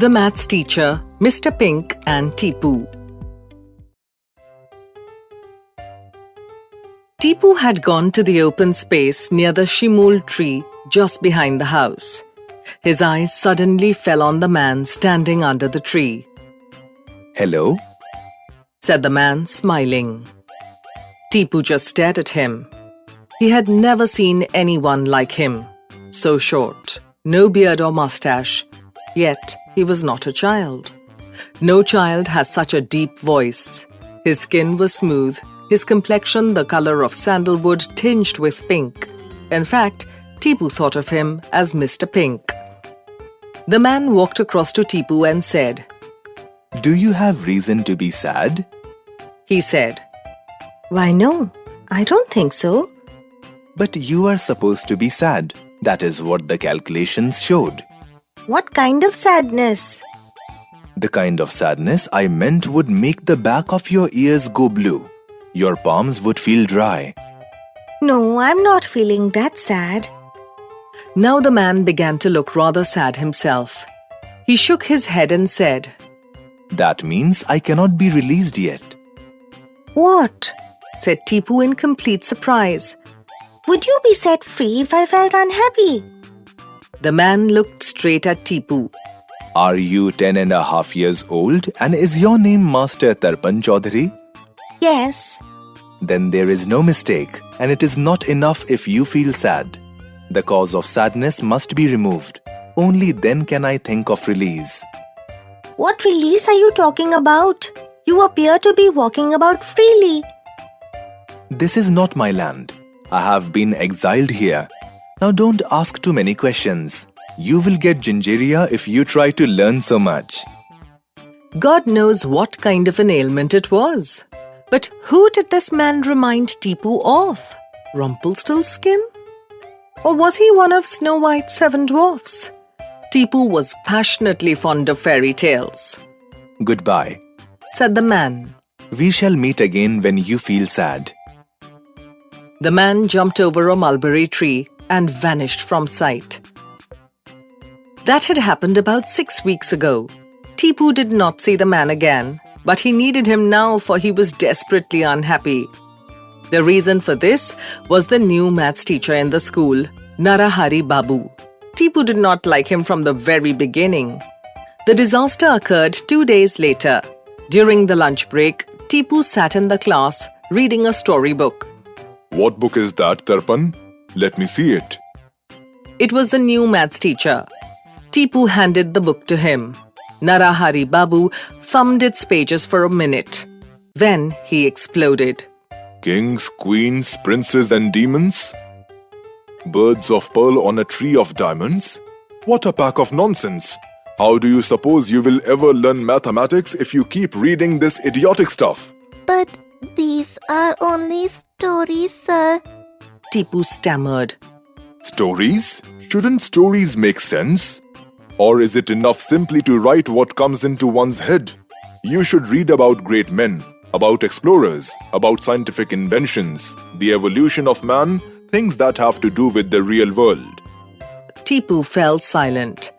The maths teacher, Mr. Pink and Tipu. Tipu had gone to the open space near the shimul tree just behind the house. His eyes suddenly fell on the man standing under the tree. "Hello?" said the man, smiling. Tipu just stared at him. He had never seen anyone like him. So short, no beard or mustache, yet he was not a child. No child has such a deep voice. His skin was smooth, his complexion the color of sandalwood tinged with pink. In fact, Tipu thought of him as Mr. Pink. The man walked across to Tipu and said, "Do you have reason to be sad?" He said, "Why no, I don't think so." "But you are supposed to be sad. That is what the calculations showed." "What kind of sadness?" "The kind of sadness I meant would make the back of your ears go blue. Your palms would feel dry." "No, I'm not feeling that sad." Now the man began to look rather sad himself. He shook his head and said, "That means I cannot be released yet." "What?" said Tipu in complete surprise. "Would you be set free if I felt unhappy?" The man looked straight at Tipu. "Are you 10.5 years old and is your name Master Tarpan Chaudhary?" "Yes." Then there is no mistake, and it is not enough if you feel sad. The cause of sadness must be removed. Only then can I think of release. "What release are you talking about? You appear to be walking about freely." This is not my land. I have been exiled here. Now don't ask too many questions. You will get gingeria if you try to learn so much. God knows what kind of an ailment it was. But who did this man remind Tipu of? Rumpelstiltskin? Or was he one of Snow White's 7 dwarfs? Tipu was passionately fond of fairy tales. "Goodbye," said the man. "We shall meet again when you feel sad." The man jumped over a mulberry tree and vanished from sight. That had happened about 6 weeks ago. Tipu did not see the man again, but he needed him now for he was desperately unhappy. The reason for this was the new maths teacher in the school, Narahari Babu. Tipu did not like him from the very beginning. The disaster occurred 2 days later. During the lunch break, Tipu sat in the class reading a storybook. "What book is that, Tarpan? Let me see it." It was the new maths teacher. Tipu handed the book to him. Narahari Babu thumbed its pages for a minute. Then he exploded. "Kings, queens, princes and demons? Birds of pearl on a tree of diamonds? What a pack of nonsense! How do you suppose you will ever learn mathematics if you keep reading this idiotic stuff?" "But these are only stories, sir." Tipu stammered. Stories? Shouldn't stories make sense? Or is it enough simply to write what comes into one's head? You should read about great men, about explorers, about scientific inventions, the evolution of man, things that have to do with the real world. Tipu fell silent.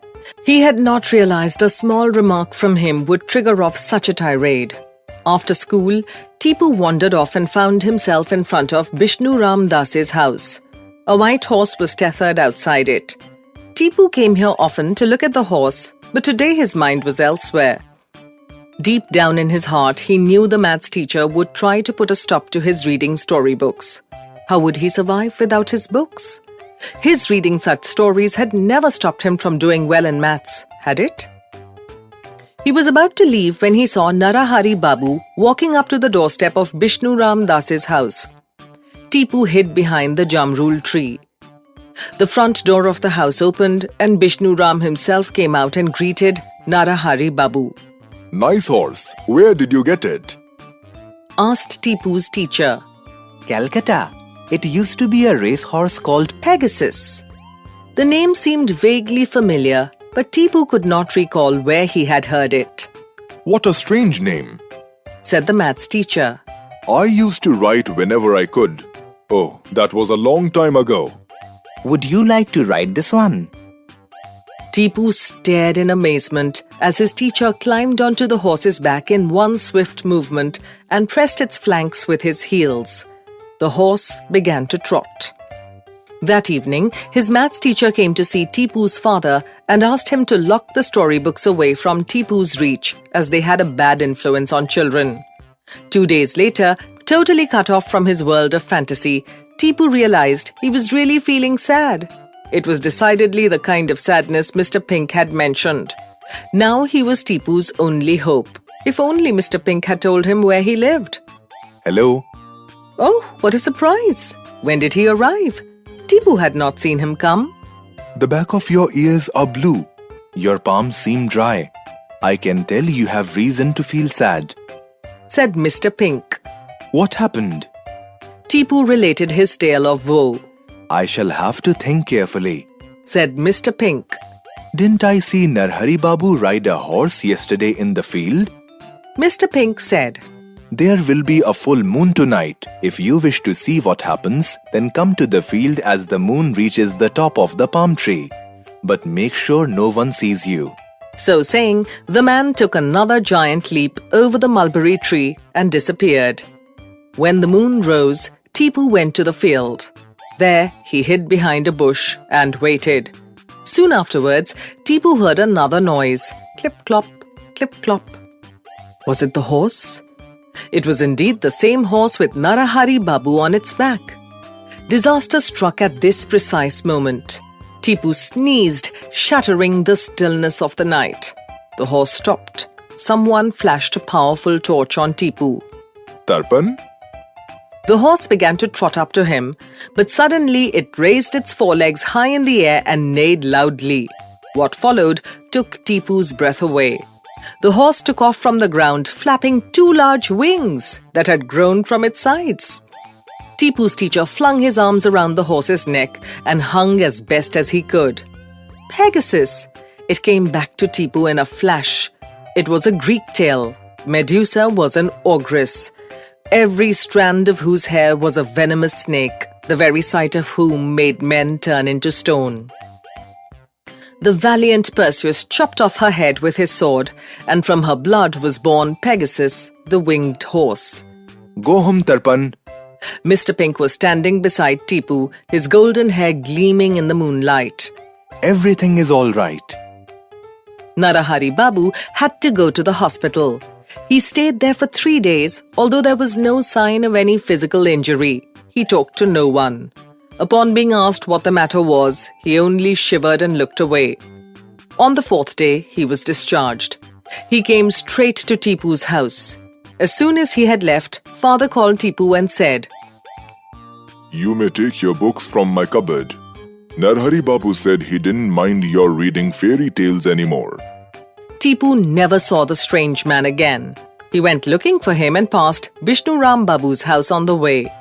He had not realized a small remark from him would trigger off such a tirade. After school, Tipu wandered off and found himself in front of Bishnu Ram Das's house. A white horse was tethered outside it. Tipu came here often to look at the horse, but today his mind was elsewhere. Deep down in his heart, he knew the maths teacher would try to put a stop to his reading storybooks. How would he survive without his books? His reading such stories had never stopped him from doing well in maths, had it? He was about to leave when he saw Narahari Babu walking up to the doorstep of Bishnu Ram Das's house. Tipu hid behind the jamrul tree. The front door of the house opened and Bishnu Ram himself came out and greeted Narahari Babu. "Nice horse. Where did you get it?" Asked Tipu's teacher. "Calcutta. It used to be a racehorse called Pegasus. The name seemed vaguely familiar, but Tipu could not recall where he had heard it. "What a strange name," said the maths teacher. "I used to write whenever I could. Oh, that was a long time ago." "Would you like to write this one?" Tipu stared in amazement as his teacher climbed onto the horse's back in one swift movement and pressed its flanks with his heels. The horse began to trot. That evening, his maths teacher came to see Tipu's father and asked him to lock the storybooks away from Tipu's reach as they had a bad influence on children. 2 days later, totally cut off from his world of fantasy, Tipu realized he was really feeling sad. It was decidedly the kind of sadness Mr. Pink had mentioned. Now he was Tipu's only hope. If only Mr. Pink had told him where he lived. Hello? Oh, what a surprise! When did he arrive? Tipu had not seen him come. The back of your ears are blue. Your palms seem dry. I can tell you have reason to feel sad, said Mr. Pink. What happened? Tipu related his tale of woe. I shall have to think carefully, said Mr. Pink. Didn't I see Narahari Babu ride a horse yesterday in the field? Mr. Pink said, There will be a full moon tonight. If you wish to see what happens, then come to the field as the moon reaches the top of the palm tree. But make sure no one sees you. So saying, the man took another giant leap over the mulberry tree and disappeared. When the moon rose, Tipu went to the field. There, he hid behind a bush and waited. Soon afterwards, Tipu heard another noise. Clip-clop, clip-clop. Was it the horse? It was indeed the same horse with Narahari Babu on its back. Disaster struck at this precise moment. Tipu sneezed, shattering the stillness of the night. The horse stopped. Someone flashed a powerful torch on Tipu. Tarpan? The horse began to trot up to him, but suddenly it raised its forelegs high in the air and neighed loudly. What followed took Tipu's breath away. The horse took off from the ground, flapping 2 large wings that had grown from its sides. Tipu's teacher flung his arms around the horse's neck and hung as best as he could. Pegasus! It came back to Tipu in a flash. It was a Greek tale. Medusa was an ogress, every strand of whose hair was a venomous snake, the very sight of whom made men turn into stone. The valiant Perseus chopped off her head with his sword, and from her blood was born Pegasus, the winged horse. Go home, Tarpan. Mr. Pink was standing beside Tipu, his golden hair gleaming in the moonlight. Everything is all right. Narahari Babu had to go to the hospital. He stayed there for 3 days, although there was no sign of any physical injury. He talked to no one. Upon being asked what the matter was, he only shivered and looked away. On the 4th day, he was discharged. He came straight to Tipu's house. As soon as he had left, father called Tipu and said, You may take your books from my cupboard. Narahari Babu said he didn't mind your reading fairy tales anymore. Tipu never saw the strange man again. He went looking for him and passed Vishnuram Babu's house on the way.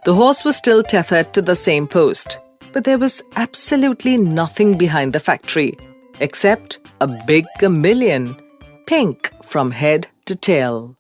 The horse was still tethered to the same post, but there was absolutely nothing behind the factory, except a big chameleon, pink from head to tail.